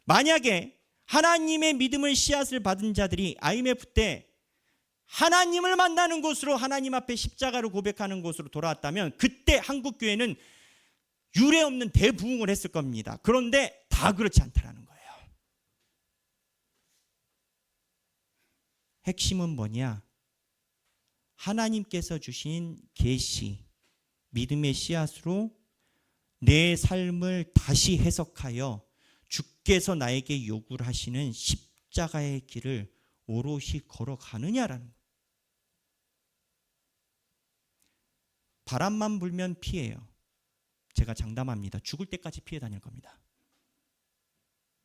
[SPEAKER 1] 만약에 하나님의 믿음의 씨앗을 받은 자들이 IMF 때 하나님을 만나는 곳으로, 하나님 앞에 십자가를 고백하는 곳으로 돌아왔다면 그때 한국교회는 유례 없는 대부흥을 했을 겁니다. 그런데 다 그렇지 않다라는 거예요. 핵심은 뭐냐? 하나님께서 주신 계시, 믿음의 씨앗으로 내 삶을 다시 해석하여 주께서 나에게 요구를 하시는 십자가의 길을 오롯이 걸어가느냐라는 거예요. 바람만 불면 피해요. 제가 장담합니다. 죽을 때까지 피해 다닐 겁니다.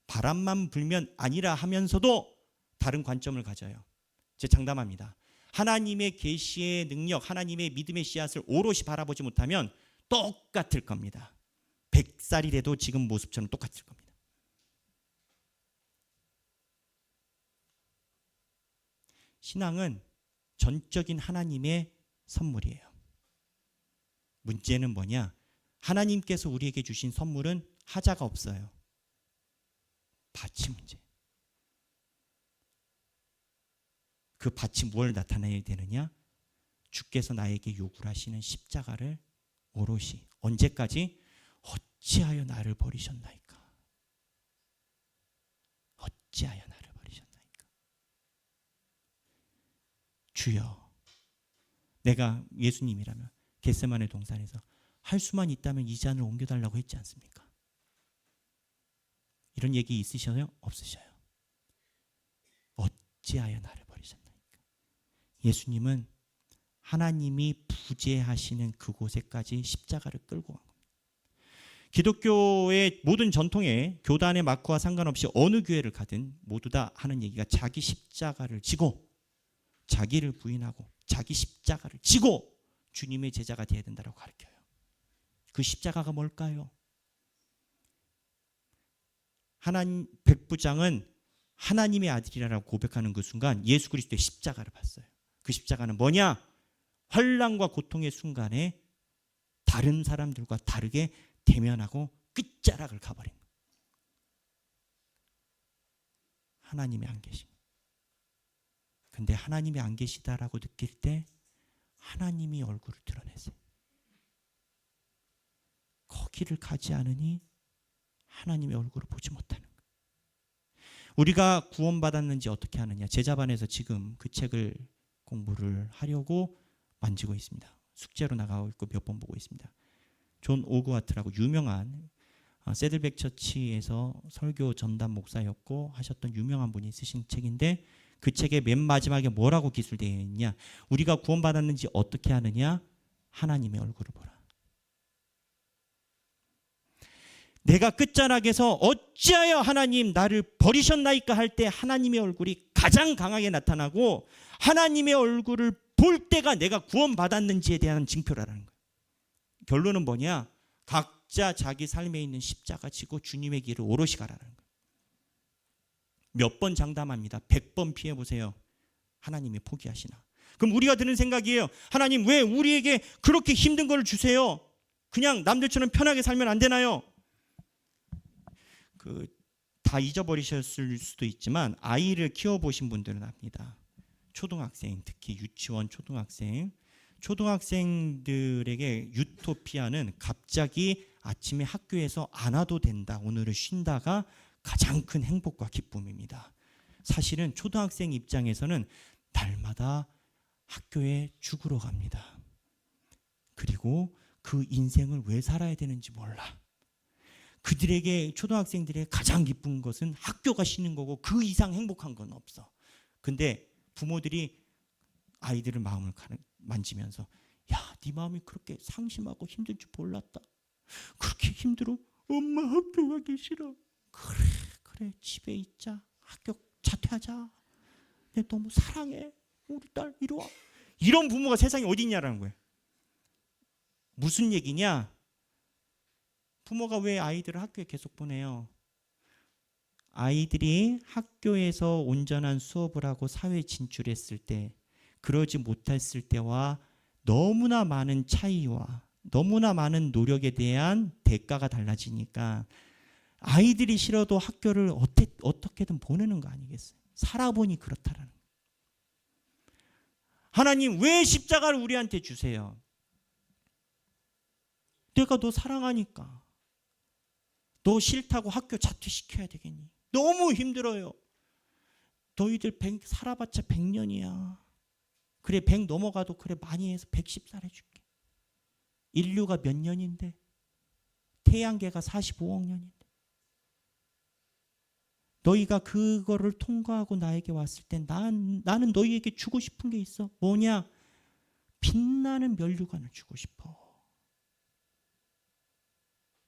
[SPEAKER 1] 바람만 불면 아니라 하면서도 다른 관점을 가져요. 제가 장담합니다. 하나님의 계시의 능력, 하나님의 믿음의 씨앗을 오롯이 바라보지 못하면 똑같을 겁니다. 100살이 돼도 지금 모습처럼 똑같을 겁니다. 신앙은 전적인 하나님의 선물이에요. 문제는 뭐냐? 하나님께서 우리에게 주신 선물은 하자가 없어요. 밭이 문제. 그 밭이 뭘 나타내야 되느냐? 주께서 나에게 요구를 하시는 십자가를 오롯이. 언제까지? 어찌하여 나를 버리셨나이까? 어찌하여 나를 버리셨나이까? 주여, 내가 예수님이라면 겟세마네 동산에서 할 수만 있다면 이 잔을 옮겨달라고 했지 않습니까? 이런 얘기 있으셔요? 없으셔요? 어찌하여 나를 버리셨나이까? 예수님은 하나님이 부재하시는 그곳에까지 십자가를 끌고 간 겁니다. 기독교의 모든 전통에 교단의 마크와 상관없이 어느 교회를 가든 모두 다 하는 얘기가 자기 십자가를 지고 자기를 부인하고 자기 십자가를 지고 주님의 제자가 되어야 된다고 가르쳐요. 그 십자가가 뭘까요? 하나님 백부장은 하나님의 아들이라고 고백하는 그 순간 예수 그리스도의 십자가를 봤어요. 그 십자가는 뭐냐? 환난과 고통의 순간에 다른 사람들과 다르게 대면하고 끝자락을 가버린 거예요. 하나님이 안 계심. 근데 하나님이 안 계시다라고 느낄 때 하나님이 얼굴을 드러내세요. 거기를 가지 않으니 하나님의 얼굴을 보지 못하는 거예요. 우리가 구원받았는지 어떻게 하느냐? 제자반에서 지금 그 책을 공부를 하려고 만지고 있습니다. 숙제로 나가고 있고 몇 번 보고 있습니다. 존 오그와트라고 유명한 세들백 처치에서 설교 전담 목사였고 하셨던 유명한 분이 쓰신 책인데 그 책의 맨 마지막에 뭐라고 기술되어 있냐? 우리가 구원받았는지 어떻게 하느냐? 하나님의 얼굴을 보라. 내가 끝자락에서 어찌하여 하나님 나를 버리셨나이까 할 때 하나님의 얼굴이 가장 강하게 나타나고 하나님의 얼굴을 볼 때가 내가 구원받았는지에 대한 징표라는 거예요. 결론은 뭐냐? 각자 자기 삶에 있는 십자가 지고 주님의 길을 오롯이 가라는 거예요. 몇 번 장담합니다. 100번 피해보세요. 하나님이 포기하시나? 그럼 우리가 드는 생각이에요. 하나님 왜 우리에게 그렇게 힘든 걸 주세요? 그냥 남들처럼 편하게 살면 안 되나요? 다 잊어버리셨을 수도 있지만 아이를 키워보신 분들은 압니다. 초등학생, 특히 유치원 초등학생들에게 유토피아는 갑자기 아침에 학교에서 안 와도 된다, 오늘은 쉰다가 가장 큰 행복과 기쁨입니다. 사실은 초등학생 입장에서는 날마다 학교에 죽으러 갑니다. 그리고 그 인생을 왜 살아야 되는지 몰라. 그들에게, 초등학생들의 가장 기쁜 것은 학교가 쉬는 거고 그 이상 행복한 건 없어. 근데 부모들이 아이들의 마음을 만지면서 야, 네 마음이 그렇게 상심하고 힘들 줄 몰랐다. 그렇게 힘들어? 엄마 학교 가기 싫어. 그래 집에 있자. 학교 자퇴하자. 내 너무 사랑해. 우리 딸 이리 와. 이런 부모가 세상에 어디 있냐라는 거예요. 무슨 얘기냐? 부모가 왜 아이들을 학교에 계속 보내요? 아이들이 학교에서 온전한 수업을 하고 사회에 진출했을 때, 그러지 못했을 때와 너무나 많은 차이와 너무나 많은 노력에 대한 대가가 달라지니까 아이들이 싫어도 학교를 어떻게든 보내는 거 아니겠어요? 살아보니 그렇다라는 거예요. 하나님 왜 십자가를 우리한테 주세요? 내가 너 사랑하니까. 너 싫다고 학교 자퇴시켜야 되겠니? 너무 힘들어요. 너희들 100 살아봤자 100년이야. 그래 100 넘어가도 그래 많이 해서 110살 해줄게. 인류가 몇 년인데? 태양계가 45억 년인데. 너희가 그거를 통과하고 나에게 왔을 때 나는 너희에게 주고 싶은 게 있어. 뭐냐? 빛나는 면류관을 주고 싶어.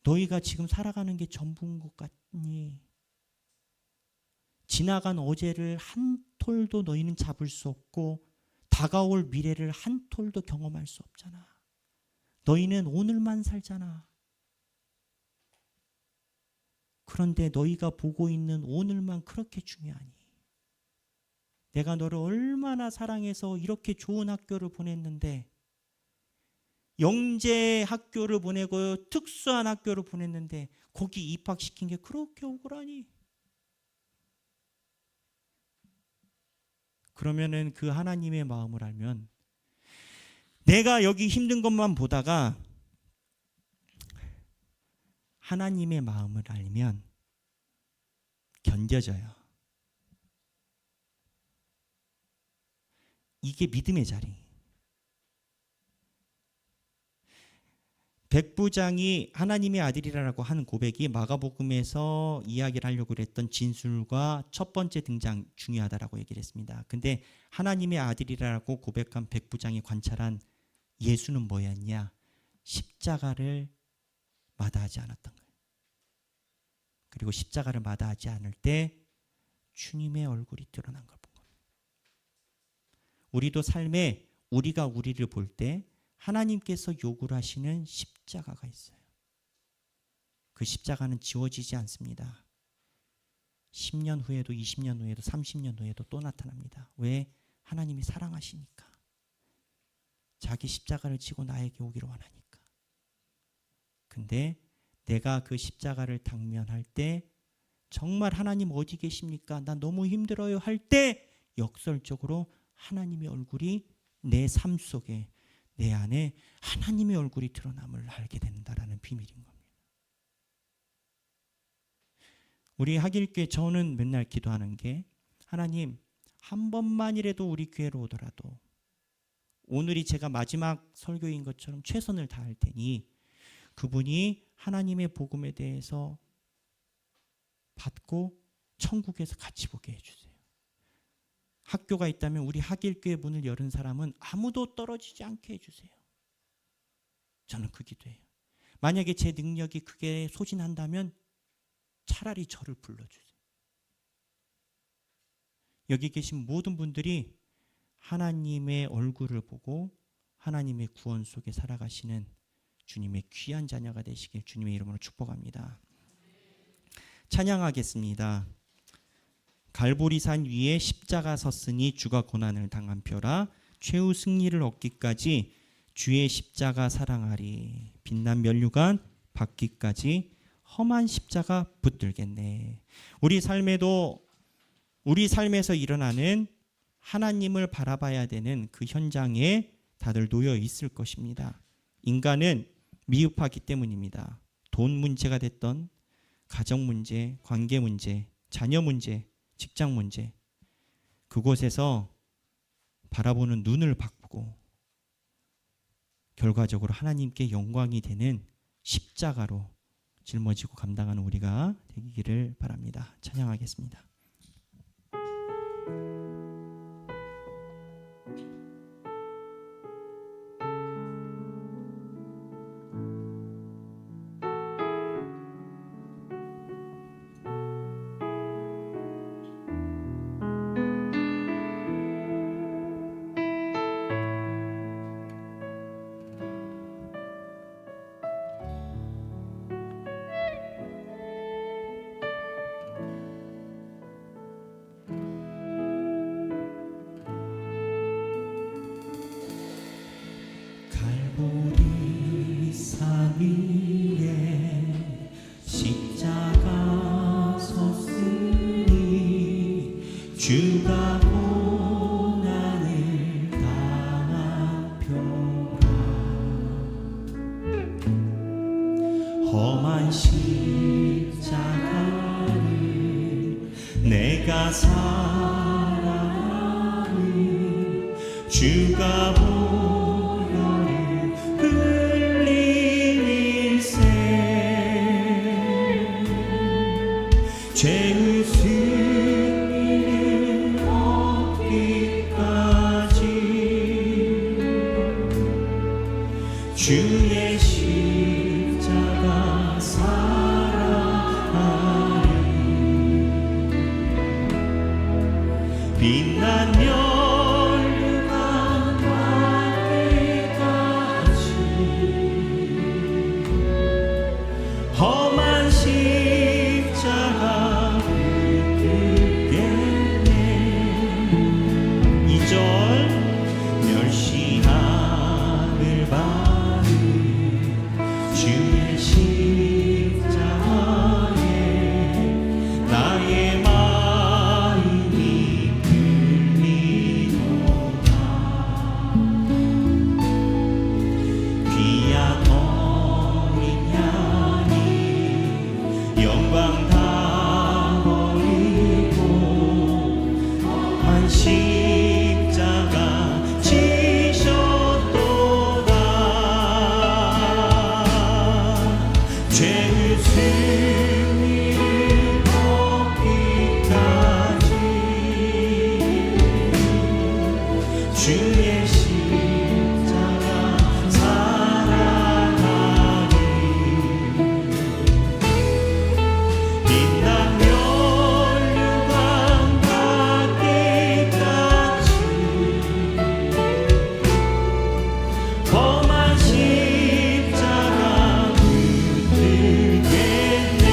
[SPEAKER 1] 너희가 지금 살아가는 게 전부인 것 같니? 지나간 어제를 한 톨도 너희는 잡을 수 없고 다가올 미래를 한 톨도 경험할 수 없잖아. 너희는 오늘만 살잖아. 그런데 너희가 보고 있는 오늘만 그렇게 중요하니? 내가 너를 얼마나 사랑해서 이렇게 좋은 학교를 보냈는데, 영재 학교를 보내고 특수한 학교를 보냈는데 거기 입학시킨 게 그렇게 억울하니? 그러면은 그 하나님의 마음을 알면, 내가 여기 힘든 것만 보다가 하나님의 마음을 알면 견뎌져요. 이게 믿음의 자리. 백부장이 하나님의 아들이라고 하는 고백이 마가복음에서 이야기를 하려고 했던 진술과 첫 번째 등장 중요하다라고 얘기를 했습니다. 근데 하나님의 아들이라고 고백한 백부장이 관찰한 예수는 뭐였냐? 십자가를 마다하지 않았던 거예요. 그리고 십자가를 마다하지 않을 때 주님의 얼굴이 드러난 걸 본 겁니다. 우리도 삶에 우리가 우리를 볼 때 하나님께서 요구를 하시는 십자가가 있어요. 그 십자가는 지워지지 않습니다. 10년 후에도 20년 후에도 30년 후에도 또 나타납니다. 왜? 하나님이 사랑하시니까. 자기 십자가를 지고 나에게 오기를 원하니까. 근데 내가 그 십자가를 당면할 때 정말 하나님 어디 계십니까? 나 너무 힘들어요 할 때 역설적으로 하나님의 얼굴이 내 삶 속에, 내 안에 하나님의 얼굴이 드러남을 알게 된다라는 비밀인 겁니다. 우리 하길교회, 저는 맨날 기도하는 게, 하나님 한 번만이라도 우리 교회로 오더라도 오늘이 제가 마지막 설교인 것처럼 최선을 다할 테니 그분이 하나님의 복음에 대해서 받고 천국에서 같이 보게 해주세요. 학교가 있다면 우리 하길교회 문을 여는 사람은 아무도 떨어지지 않게 해주세요. 저는 그 기도해요. 만약에 제 능력이 그게 소진한다면 차라리 저를 불러주세요. 여기 계신 모든 분들이 하나님의 얼굴을 보고 하나님의 구원 속에 살아가시는 주님의 귀한 자녀가 되시길 주님의 이름으로 축복합니다. 찬양하겠습니다. 갈보리산 위에 십자가 섰으니 주가 고난을 당한 표라. 최후 승리를 얻기까지 주의 십자가 사랑하리. 빛난 면류관 받기까지 험한 십자가 붙들겠네. 우리 삶에서 일어나는 하나님을 바라봐야 되는 그 현장에 다들 놓여 있을 것입니다. 인간은 미흡하기 때문입니다. 돈 문제가 됐던 가정 문제, 관계 문제, 자녀 문제, 직장 문제, 그곳에서 바라보는 눈을 바꾸고 결과적으로 하나님께 영광이 되는 십자가로 짊어지고 감당하는 우리가 되기를 바랍니다. 찬양하겠습니다. 갈보리산 위에 십자가 섰으니 주가 고난을 당한 표라. 험한 십자가를 내가 사랑하니 주가 죄의 승리를 얻기까지 주의 십자가 사랑하리. 빛난 면류관 받기까지 험한 십자가 붙들겠네. 십자가에 나의 마음이 끌리도다. 귀한 어린 양이 영광 다 버리고 한 십자가 지셨도다. 죄의 승리를 얻기까지 주의 십자가 사랑하리. 빛난 면류관 닿기까지 험한 십자가 붙들겠네.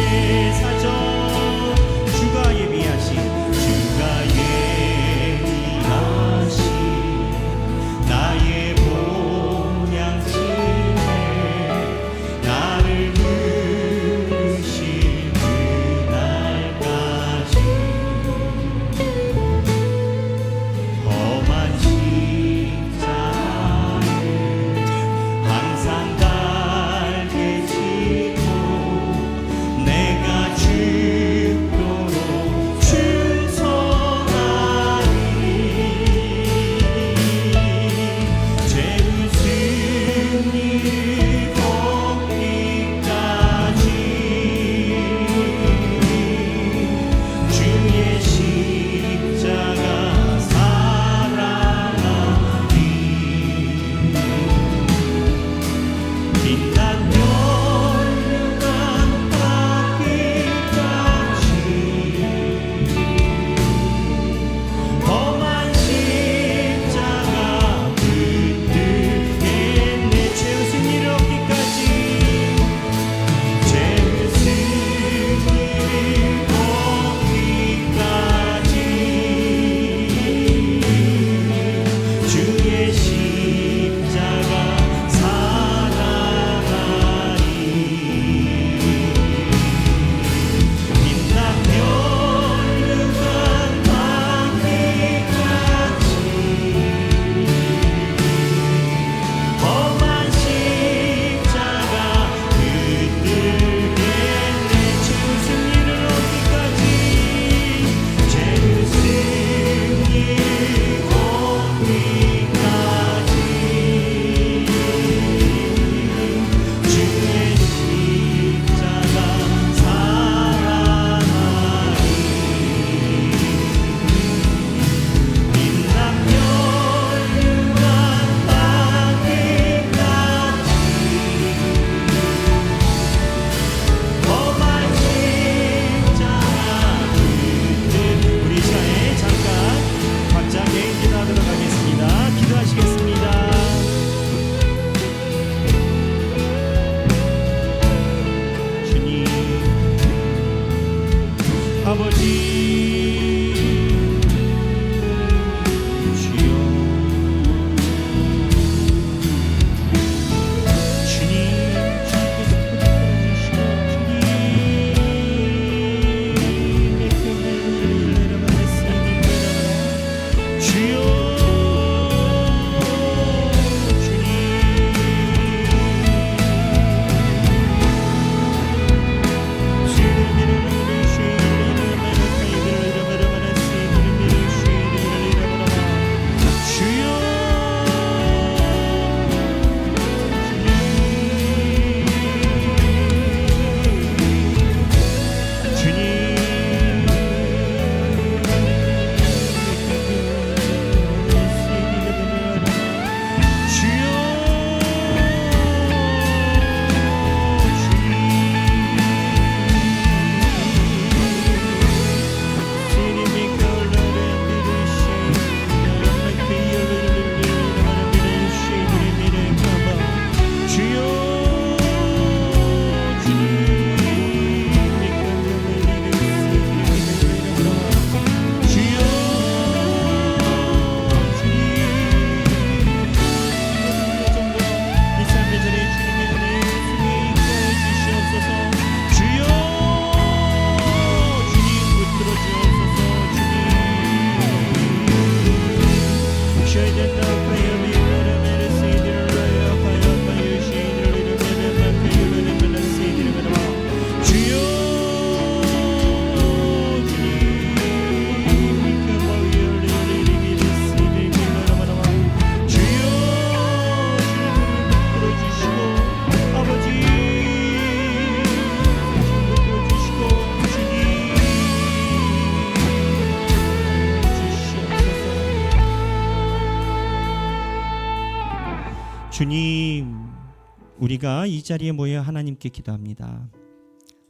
[SPEAKER 1] 우리가 이 자리에 모여 하나님께 기도합니다.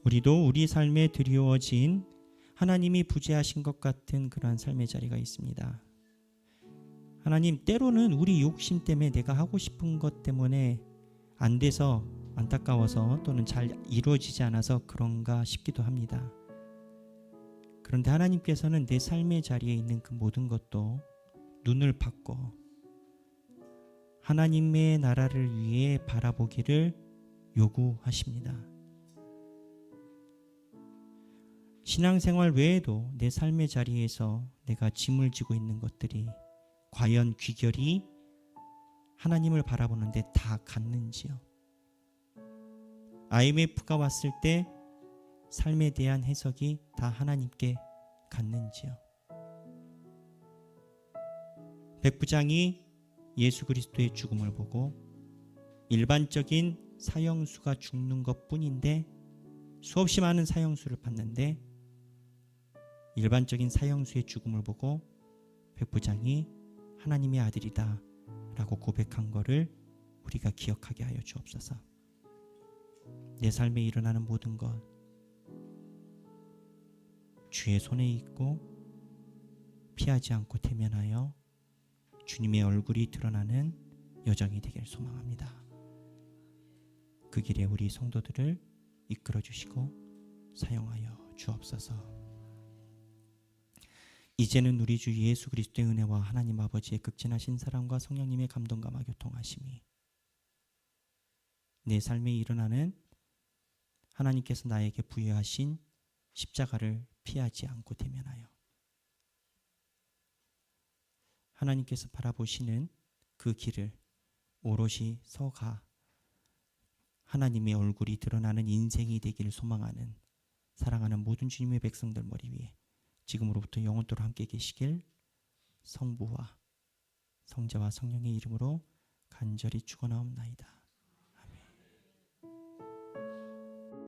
[SPEAKER 1] 우리도 우리 삶에 드리워진 하나님이 부재하신 것 같은 그러한 삶의 자리가 있습니다. 하나님, 때로는 우리 욕심 때문에 내가 하고 싶은 것 때문에 안 돼서 안타까워서 또는 잘 이루어지지 않아서 그런가 싶기도 합니다. 그런데 하나님께서는 내 삶의 자리에 있는 그 모든 것도 눈을 받고 하나님의 나라를 위해 바라보기를 요구하십니다. 신앙생활 외에도 내 삶의 자리에서 내가 짐을 지고 있는 것들이 과연 귀결이 하나님을 바라보는데 다 갔는지요? IMF가 왔을 때 삶에 대한 해석이 다 하나님께 갔는지요? 백부장이 예수 그리스도의 죽음을 보고 일반적인 사형수가 죽는 것뿐인데 수없이 많은 사형수를 봤는데 일반적인 사형수의 죽음을 보고 백부장이 하나님의 아들이다 라고 고백한 것을 우리가 기억하게 하여 주옵소서. 내 삶에 일어나는 모든 것 주의 손에 있고 피하지 않고 대면하여 주님의 얼굴이 드러나는 여정이 되길 소망합니다. 그 길에 우리 성도들을 이끌어 주시고 사용하여 주옵소서. 이제는 우리 주 예수 그리스도의 은혜와 하나님 아버지의 극진하신 사랑과 성령님의 감동감화 교통하심이 내 삶에 일어나는 하나님께서 나에게 부여하신 십자가를 피하지 않고 대면하여 하나님께서 바라보시는 그 길을 오롯이 서가 하나님의 얼굴이 드러나는 인생이 되기를 소망하는 사랑하는 모든 주님의 백성들 머리 위에 지금으로부터 영원토록 함께 계시길 성부와 성자와 성령의 이름으로 간절히 축원하옵나이다.